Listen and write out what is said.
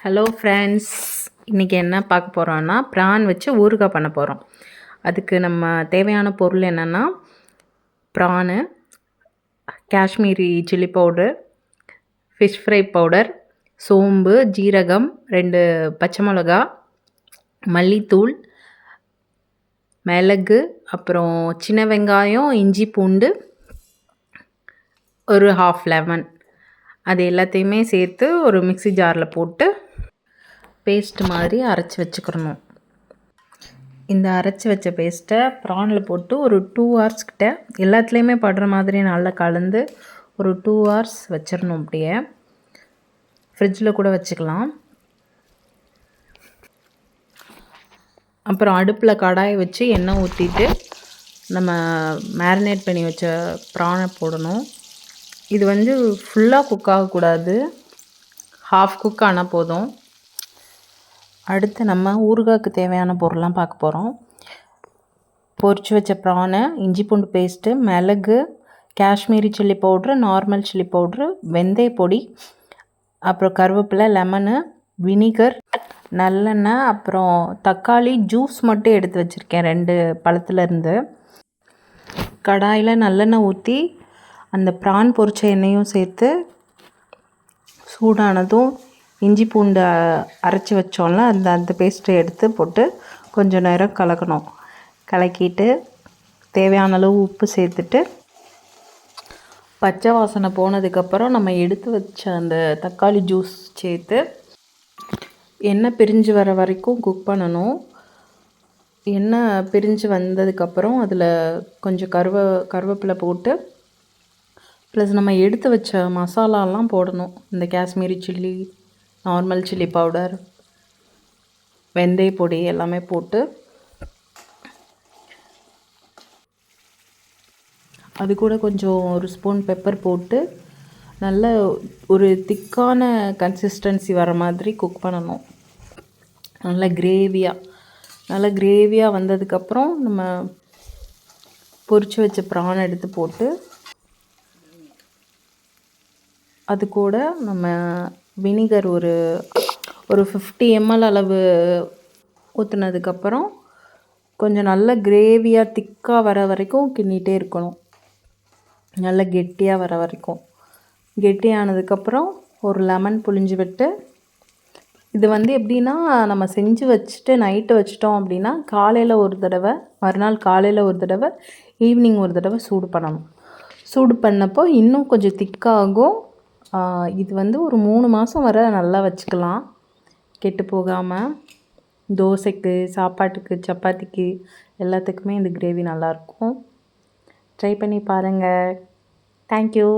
Hello friends, இன்றைக்கி என்ன பார்க்க போகிறோன்னா ப்ரான் வச்சு ஊறுகாய் பண்ண போகிறோம். அதுக்கு நம்ம தேவையான பொருள் என்னென்னா prawn, Kashmiri chilli powder, fish fry powder, சோம்பு, ஜீரகம், 2 பச்சை மிளகா, மல்லித்தூள், மிளகு, அப்புறம் சின்ன வெங்காயம், இஞ்சி பூண்டு, ஒரு ஹாஃப் லெமன். அது எல்லாத்தையுமே சேர்த்து ஒரு மிக்ஸி ஜாரில் போட்டு பேஸ்ட் மாதிரி அரைச்சி வச்சுக்கிறணும். இந்த அரைச்சி வச்ச பேஸ்ட்டை ப்ரானில் போட்டு ஒரு 2 hours கிட்ட எல்லாத்துலேயுமே படுற மாதிரி நல்லா கலந்து ஒரு 2 hours வச்சிடணும். அப்படியே ஃப்ரிட்ஜில் கூட வச்சுக்கலாம். அப்புறம் அடுப்பில் கடாயை வச்சு எண்ணெய் ஊற்றிட்டு நம்ம மேரினேட் பண்ணி வச்ச ப்ரானை போடணும். இது ஃபுல்லாக குக் ஆகக்கூடாது, ஹாஃப் குக் ஆனால் போதும். அடுத்து நம்ம ஊறுகாய்க்கு தேவையான பொருள்லாம் பார்க்க போகிறோம். பொரிச்சு வச்ச ப்ரானு, இஞ்சி பூண்டு பேஸ்ட்டு, மிளகு, Kashmiri chilli powder, normal chilli powder, வெந்தய பொடி, அப்புறம் கருவேப்பிலை, லெமனு, வினிகர், நல்லெண்ணெய், அப்புறம் தக்காளி ஜூஸ் மட்டும் எடுத்து வச்சுருக்கேன் 2 பழத்துலேருந்து. கடாயில் நல்லெண்ணெய் ஊற்றி அந்த ப்ரான் பொரிச்ச எண்ணெயும் சேர்த்து சூடானதும் இஞ்சி பூண்டு அரைச்சி வச்சோம்ல அந்த பேஸ்ட்டை எடுத்து போட்டு கொஞ்சம் நேரம் கலக்கணும். கலக்கிட்டு தேவையான அளவு உப்பு சேர்த்துட்டு பச்சை வாசனை போனதுக்கப்புறம் நம்ம எடுத்து வச்ச அந்த தக்காளி ஜூஸ் சேர்த்து எண்ணெய் பிரிஞ்சு வர வரைக்கும் குக் பண்ணணும். எண்ணெய் பிரிஞ்சு வந்ததுக்கப்புறம் அதில் கொஞ்சம் கருவேப்பிலை போட்டு ப்ளஸ் நம்ம எடுத்து வச்ச மசாலாலாம் போடணும். இந்த Kashmiri chilli, normal chilli powder, வெந்தய பொடி எல்லாமே போட்டு அது கூட கொஞ்சம் ஒரு ஸ்பூன் பெப்பர் போட்டு நல்ல ஒரு திக்கான கன்சிஸ்டன்சி வர மாதிரி குக் பண்ணணும். நல்ல கிரேவியாக வந்ததுக்கப்புறம் நம்ம பொரிச்சு வச்ச ப்ரான் எடுத்து போட்டு அது கூட நம்ம வினிகர் ஒரு 50 ml அளவு ஊற்றுனதுக்கப்புறம் கொஞ்சம் நல்ல கிரேவியாக திக்காக வர வரைக்கும் கிண்டிகிட்டே இருக்கணும். நல்ல கெட்டியாக வர வரைக்கும். கெட்டியானதுக்கப்புறம் ஒரு லெமன் புழிஞ்சு விட்டு இது எப்படின்னா நம்ம செஞ்சு வச்சுட்டு நைட்டு வச்சிட்டோம் அப்படின்னா காலையில் ஒரு தடவை, மறுநாள் காலையில் ஒரு தடவை, ஈவினிங் ஒரு தடவை சூடு பண்ணணும். சூடு பண்ணப்போ இன்னும் கொஞ்சம் திக்காகும். இது ஒரு 3 மாதம் வரை நல்லா வச்சுக்கலாம், கெட்டு போகாமல். தோசைக்கு, சாப்பாட்டுக்கு, சப்பாத்திக்கு எல்லாத்துக்குமே இந்த கிரேவி நல்லாயிருக்கும். ட்ரை பண்ணி பாருங்கள். தேங்க்யூ.